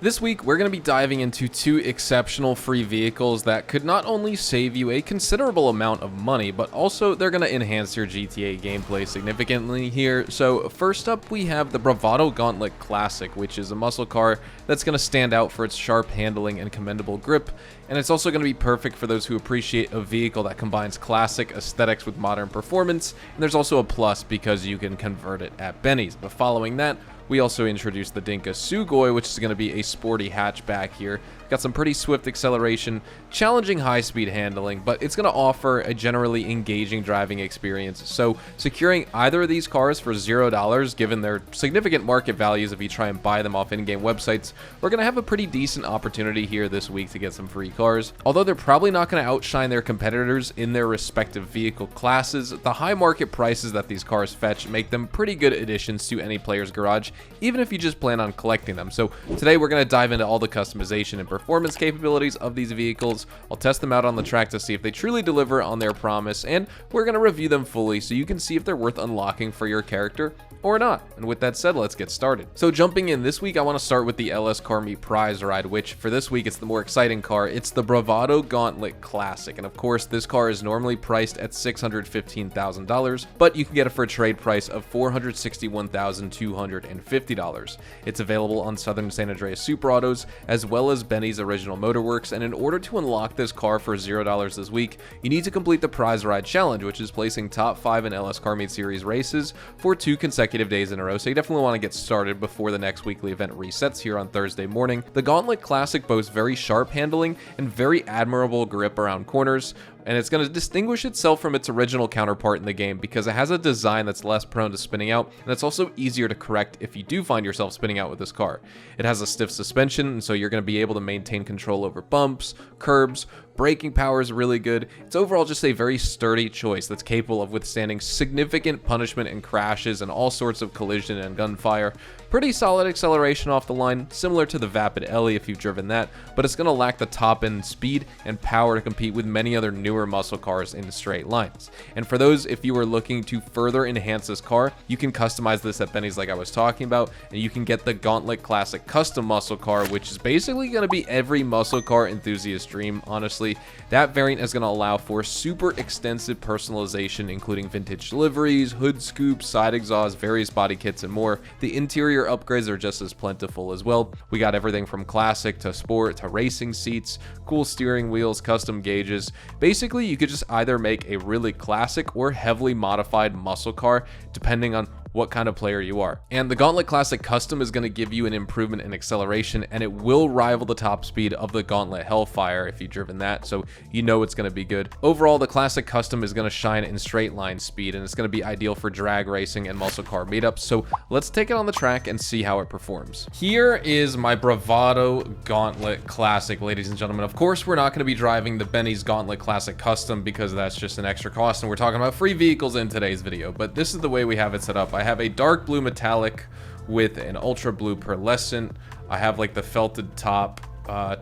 This week, we're going to be diving into two exceptional free vehicles that could not only save you a considerable amount of money, but also they're going to enhance your GTA gameplay significantly here. So first up, we have the Bravado Gauntlet Classic, which is a muscle car that's going to stand out for its sharp handling and commendable grip. And it's also going to be perfect for those who appreciate a vehicle that combines classic aesthetics with modern performance. And there's also a plus because you can convert it at Benny's. But following that, we also introduced the Dinka Sugo, which is going to be a sporty hatchback here. Got some pretty swift acceleration, challenging high-speed handling, but it's going to offer a generally engaging driving experience. So securing either of these cars for $0, given their significant market values if you try and buy them off in-game websites, we're going to have a pretty decent opportunity here this week to get some free cars. Although they're probably not going to outshine their competitors in their respective vehicle classes, the high market prices that these cars fetch make them pretty good additions to any player's garage, even if you just plan on collecting them. So today we're going to dive into all the customization and performance capabilities of these vehicles. I'll test them out on the track to see if they truly deliver on their promise, and we're going to review them fully so you can see if they're worth unlocking for your character or not. And with that said, let's get started. So jumping in this week, I want to start with the LS Car Meet Prize Ride, which for this week, it's the more exciting car. It's the Bravado Gauntlet Classic. And of course, this car is normally priced at $615,000, but you can get it for a trade price of $461,250. It's available on Southern San Andreas Super Autos, as well as Benny's Original Motorworks. And in order to unlock this car for $0 this week, you need to complete the Prize Ride Challenge, which is placing top 5 in LS Car Meet Series races for 2 consecutive days in a row, so you definitely want to get started before the next weekly event resets here on Thursday morning. The Gauntlet Classic boasts very sharp handling and very admirable grip around corners, and it's going to distinguish itself from its original counterpart in the game because it has a design that's less prone to spinning out, and it's also easier to correct if you do find yourself spinning out with this car. It has a stiff suspension, and so you're going to be able to maintain control over bumps, curbs. Braking power is really good. It's overall just a very sturdy choice that's capable of withstanding significant punishment and crashes and all sorts of collision and gunfire. Pretty solid acceleration off the line, similar to the Vapid Ellie if you've driven that, but it's going to lack the top-end speed and power to compete with many other newer muscle cars in straight lines. And for those, if you are looking to further enhance this car, you can customize this at Benny's like I was talking about, and you can get the Gauntlet Classic Custom Muscle Car, which is basically going to be every muscle car enthusiast's dream, honestly. That variant is going to allow for super extensive personalization, including vintage liveries, hood scoops, side exhausts, various body kits, and more. The interior upgrades are just as plentiful as well. We got everything from classic to sport to racing seats, cool steering wheels, custom gauges. Basically, you could just either make a really classic or heavily modified muscle car, depending on what kind of player you are. And the Gauntlet Classic Custom is going to give you an improvement in acceleration, and it will rival the top speed of the Gauntlet Hellfire if you've driven that, so you know it's going to be good. Overall, the Classic Custom is going to shine in straight line speed, and it's going to be ideal for drag racing and muscle car meetups, so let's take it on the track and see how it performs. Here is my Bravado Gauntlet Classic, ladies and gentlemen. Of course, we're not going to be driving the Benny's Gauntlet Classic Custom because that's just an extra cost, and we're talking about free vehicles in today's video, but this is the way we have it set up. I have a dark blue metallic with an ultra blue pearlescent. I have like the felted top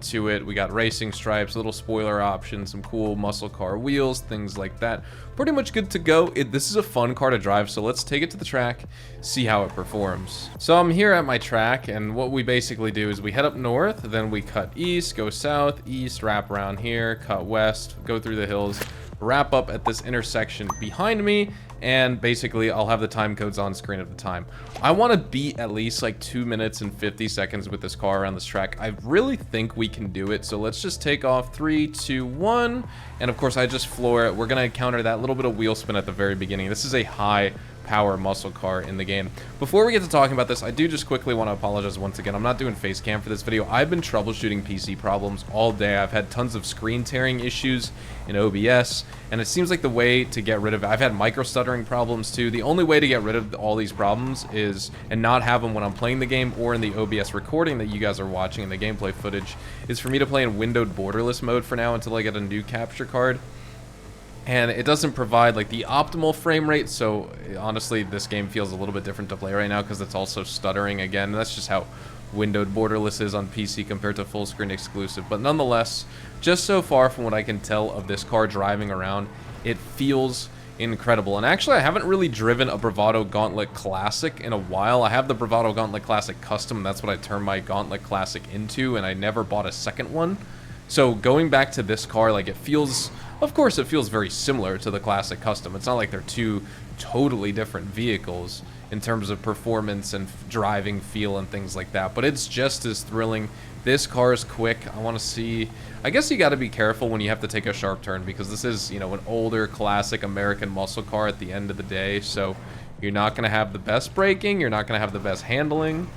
to it. We got racing stripes, little spoiler options, some cool muscle car wheels, things like that. Pretty much good to go. This is a fun car to drive, so let's take it to the track, see how it performs. So I'm here at my track, and what we basically do is we head up north, then we cut east, go south, east, wrap around here, cut west, go through the hills, wrap up at this intersection behind me, and basically I'll have the time codes on screen at the time. I want to beat at least like 2 minutes and 50 seconds with this car around this track. I really think we can do it, so let's just take off 3, 2, 1, and of course I just floor it. We're going to encounter that little bit of wheel spin at the very beginning. This is a high power muscle car in the game. Before we get to talking about this, I do just quickly want to apologize once again. I'm not doing face cam for this video. I've been troubleshooting PC problems all day. I've had tons of screen tearing issues in OBS, and it seems like the way to get rid of it, I've had micro stuttering problems too. The only way to get rid of all these problems is, and not have them when I'm playing the game or in the OBS recording that you guys are watching in the gameplay footage, is for me to play in windowed borderless mode for now until I get a new capture card. And it doesn't provide like the optimal frame rate, so honestly this game feels a little bit different to play right now because it's also stuttering again. That's just how windowed borderless is on PC compared to full screen exclusive. But nonetheless, just so far from what I can tell of this car driving around, it feels incredible. And actually, I haven't really driven a Bravado Gauntlet Classic in a while. I have the Bravado Gauntlet Classic Custom. That's what I turned my Gauntlet Classic into, and I never bought a second one. So going back to this car, like, it feels, of course, it feels very similar to the Classic Custom. It's not like they're two totally different vehicles in terms of performance and driving feel and things like that, but it's just as thrilling. This car is quick. I want to see, I guess you got to be careful when you have to take a sharp turn, because this is, you know, an older classic American muscle car at the end of the day, so you're not going to have the best braking, you're not going to have the best handling,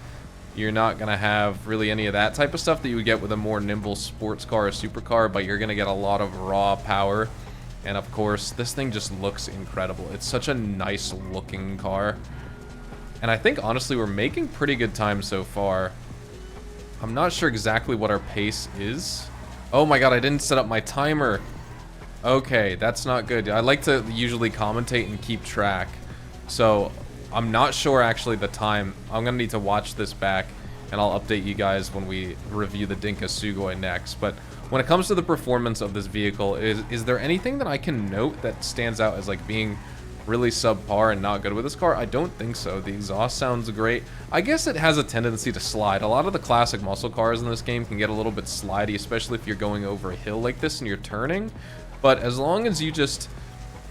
you're not going to have really any of that type of stuff that you would get with a more nimble sports car or supercar, but you're going to get a lot of raw power. And of course, this thing just looks incredible. It's such a nice looking car. And I think, honestly, we're making pretty good time so far. I'm not sure exactly what our pace is. Oh my god, I didn't set up my timer. Okay, that's not good. I like to usually commentate and keep track. So, I'm not sure actually the time. I'm going to need to watch this back, and I'll update you guys when we review the Dinka Sugo next. But when it comes to the performance of this vehicle, is there anything that I can note that stands out as like being really subpar and not good with this car? I don't think so. The exhaust sounds great. I guess it has a tendency to slide. A lot of the classic muscle cars in this game can get a little bit slidey, especially if you're going over a hill like this and you're turning. But as long as you just,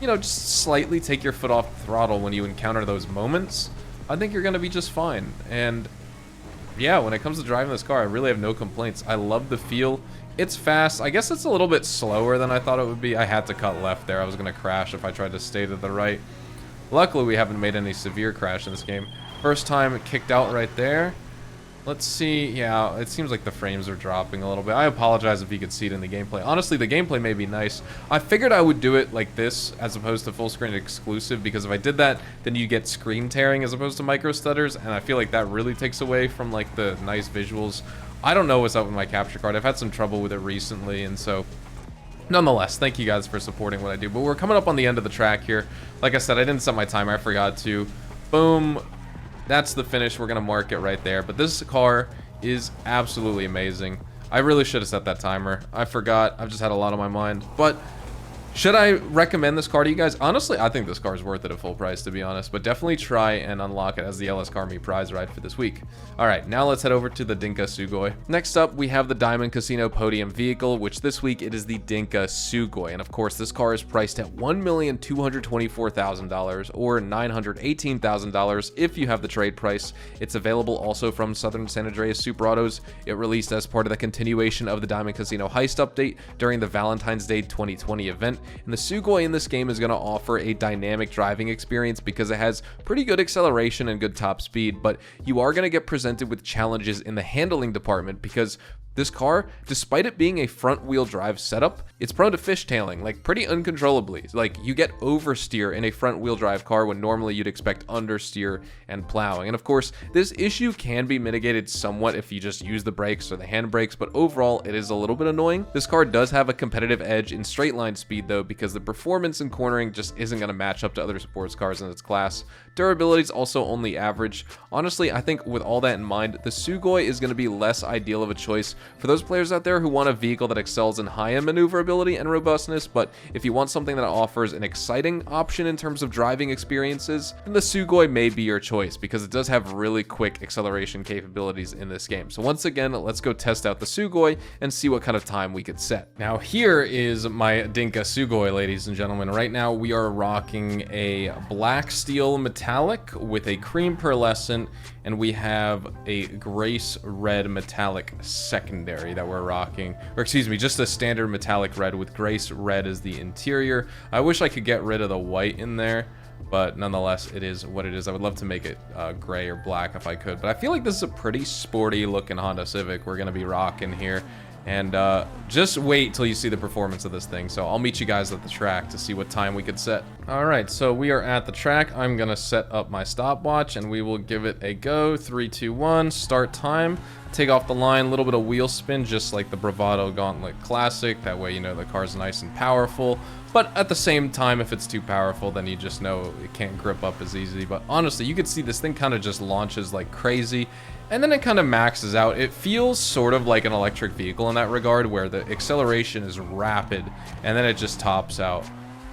you know, just slightly take your foot off the throttle when you encounter those moments, I think you're going to be just fine. And yeah, when it comes to driving this car, I really have no complaints. I love the feel. It's fast. I guess it's a little bit slower than I thought it would be. I had to cut left there. I was going to crash if I tried to stay to the right. Luckily, we haven't made any severe crash in this game. First time it kicked out right there. Let's see. Yeah, it seems like the frames are dropping a little bit. I apologize if you could see it in the gameplay. Honestly, the gameplay may be nice. I figured I would do it like this as opposed to full screen exclusive, because if I did that, then you get screen tearing as opposed to micro stutters, and I feel like that really takes away from like the nice visuals. I don't know what's up with my capture card. I've had some trouble with it recently, and so nonetheless, thank you guys for supporting what I do. But we're coming up on the end of the track here. Like I said, I didn't set my timer. I forgot to. Boom. That's the finish. We're going to mark it right there. But this car is absolutely amazing. I really should have set that timer. I forgot. I've just had a lot on my mind. But should I recommend this car to you guys? Honestly, I think this car is worth it at full price, to be honest. But definitely try and unlock it as the LS Car Me prize ride for this week. All right, now let's head over to the Dinka Sugoi. Next up, we have the Diamond Casino Podium vehicle, which this week it is the Dinka Sugoi. And of course, this car is priced at $1,224,000 or $918,000 if you have the trade price. It's available also from Southern San Andreas Super Autos. It released as part of the continuation of the Diamond Casino Heist update during the Valentine's Day 2020 event. And the Sugoi in this game is going to offer a dynamic driving experience because it has pretty good acceleration and good top speed, but you are going to get presented with challenges in the handling department because this car, despite it being a front-wheel drive setup, it's prone to fishtailing, like pretty uncontrollably. Like, you get oversteer in a front-wheel drive car when normally you'd expect understeer and plowing. And of course, this issue can be mitigated somewhat if you just use the brakes or the handbrakes, but overall, it is a little bit annoying. This car does have a competitive edge in straight line speed though, because the performance and cornering just isn't going to match up to other sports cars in its class. Durability is also only average. Honestly, I think with all that in mind, the Sugoi is going to be less ideal of a choice for those players out there who want a vehicle that excels in high-end maneuverability and robustness, but if you want something that offers an exciting option in terms of driving experiences, then the Sugoi may be your choice because it does have really quick acceleration capabilities in this game. So once again, let's go test out the Sugoi and see what kind of time we could set. Now here is my Dinka Sugoi, ladies and gentlemen. Right now we are rocking a black steel metallic with a cream pearlescent, and we have a Grace red metallic secondary that we're rocking, or excuse me, just a standard metallic red with Grace red as the interior. I wish I could get rid of the white in there, but nonetheless, it is what it is. I would love to make it gray or black if I could, but I feel like this is a pretty sporty looking Honda Civic we're gonna be rocking here. And just wait till you see the performance of this thing. So I'll meet you guys at the track to see what time we could set. All right, so we are at the track. I'm gonna set up my stopwatch and we will give it a go. 3, 2, 1, start time. Take off the line, a little bit of wheel spin, just like the Bravado Gauntlet Classic. That way you know the car's nice and powerful. But at the same time, if it's too powerful, then you just know it can't grip up as easy. But honestly, you can see this thing kind of just launches like crazy. And then it kind of maxes out. It feels sort of like an electric vehicle in that regard, where the acceleration is rapid, and then it just tops out.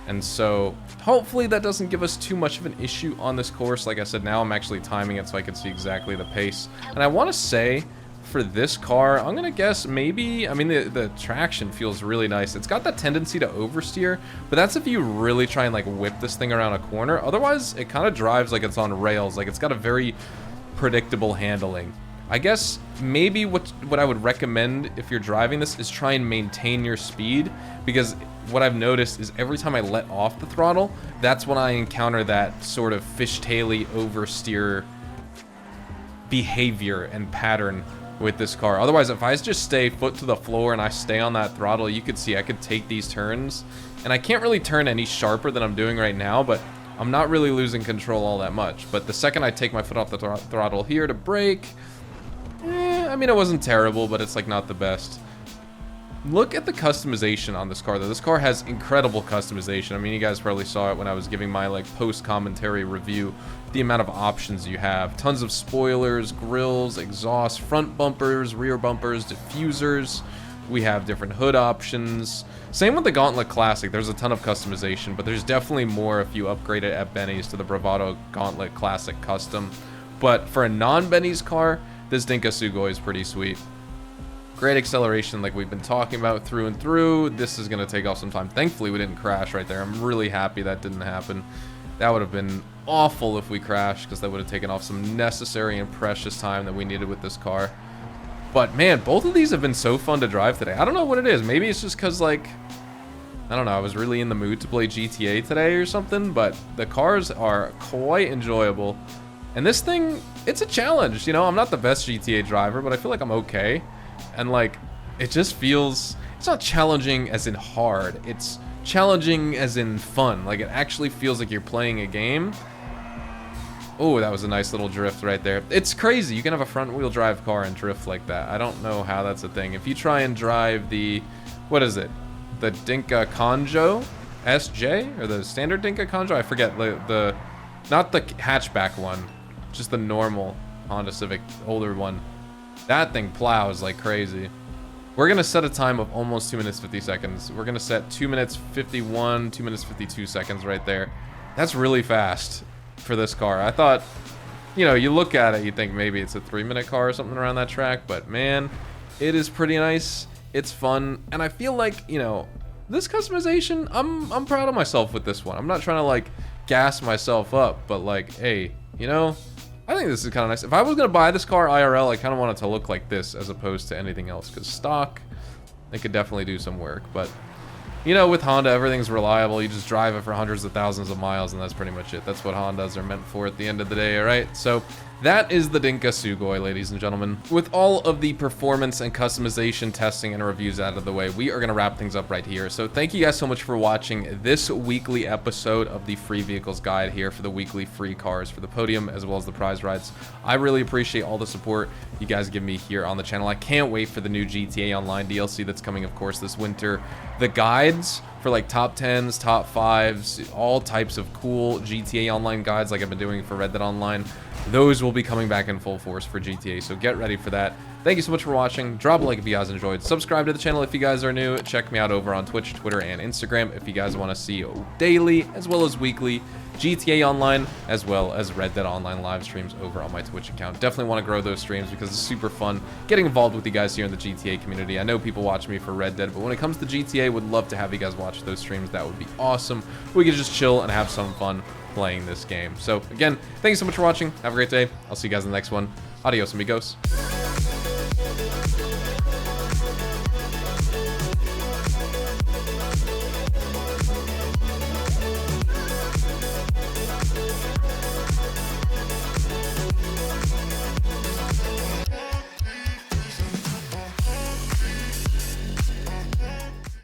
And so hopefully that doesn't give us too much of an issue on this course. Like I said, now I'm actually timing it so I can see exactly the pace. And I want to say for this car, I'm gonna guess maybe, I mean, the traction feels really nice. It's got that tendency to oversteer, but that's if you really try and like whip this thing around a corner. Otherwise, it kind of drives like it's on rails. Like it's got a very predictable handling. I guess maybe what I would recommend if you're driving this is try and maintain your speed, because what I've noticed is every time I let off the throttle, that's when I encounter that sort of fishtaily oversteer behavior and pattern with this car. Otherwise, if I just stay foot to the floor and I stay on that throttle, you could see I could take these turns, and I can't really turn any sharper than I'm doing right now, but I'm not really losing control all that much. But the second I take my foot off the throttle here to brake, I mean, it wasn't terrible, but it's like not the best. Look at the customization on this car, though. This car has incredible customization. I mean, you guys probably saw it when I was giving my like post-commentary review. The amount of options you have. Tons of spoilers, grills, exhaust, front bumpers, rear bumpers, diffusers. We have different hood options. Same with the Gauntlet Classic. There's a ton of customization, but there's definitely more if you upgrade it at Benny's to the Bravado Gauntlet Classic Custom. But for a non-Benny's car, this Dinka Sugo is pretty sweet. Great acceleration like we've been talking about through and through. This is going to take off some time. Thankfully, we didn't crash right there. I'm really happy that didn't happen. That would have been awful if we crashed, because that would have taken off some necessary and precious time that we needed with this car. But man, both of these have been so fun to drive today. I don't know what it is. Maybe it's just because, like, I don't know, I was really in the mood to play GTA today or something, but the cars are quite enjoyable. And this thing, it's a challenge, you know? I'm not the best GTA driver, but I feel like I'm okay. And like, it just feels, it's not challenging as in hard, it's challenging as in fun. Like, it actually feels like you're playing a game. Oh, that was a nice little drift right there. It's crazy, you can have a front wheel drive car and drift like that. I don't know how that's a thing. If you try and drive the, what is it? The Dinka Conjo SJ? Or the standard Dinka Conjo? I forget, the not the hatchback one, just the normal Honda Civic, older one. That thing plows like crazy. We're going to set a time of almost 2 minutes 50 seconds. We're going to set 2 minutes 51, 2 minutes 52 seconds right there. That's really fast for this car. I thought, you know, you look at it, you think maybe it's a 3-minute car or something around that track, but man, it is pretty nice. It's fun, and I feel like, you know, this customization, I'm proud of myself with this one. I'm not trying to like gas myself up, but like, hey, you know, I think this is kind of nice. If I was going to buy this car IRL, I kind of want it to look like this as opposed to anything else, because stock, it could definitely do some work. But, you know, with Honda, everything's reliable. You just drive it for hundreds of thousands of miles, and that's pretty much it. That's what Hondas are meant for at the end of the day, all right? So that is the Dinka Sugoi, ladies and gentlemen. With all of the performance and customization testing and reviews out of the way, we are going to wrap things up right here. So thank you guys so much for watching this weekly episode of the Free Vehicles Guide here for the weekly free cars for the Podium as well as the prize rides. I really appreciate all the support you guys give me here on the channel. I can't wait for the new GTA Online DLC that's coming, of course, this winter. The guides for like top 10s, top 5s, all types of cool GTA Online guides like I've been doing for Red Dead Online. Those will be coming back in full force for GTA, so get ready for that. Thank you so much for watching. Drop a like if you guys enjoyed. Subscribe to the channel if you guys are new. Check me out over on Twitch, Twitter, and Instagram if you guys want to see daily as well as weekly GTA Online as well as Red Dead Online live streams over on my Twitch account. Definitely want to grow those streams because it's super fun getting involved with you guys here in the GTA community. I know people watch me for Red Dead, but when it comes to GTA, would love to have you guys watch those streams. That would be awesome. We could just chill and have some fun playing this game. So again, thank you so much for watching. Have a great day. I'll see you guys in the next one. Adios, amigos.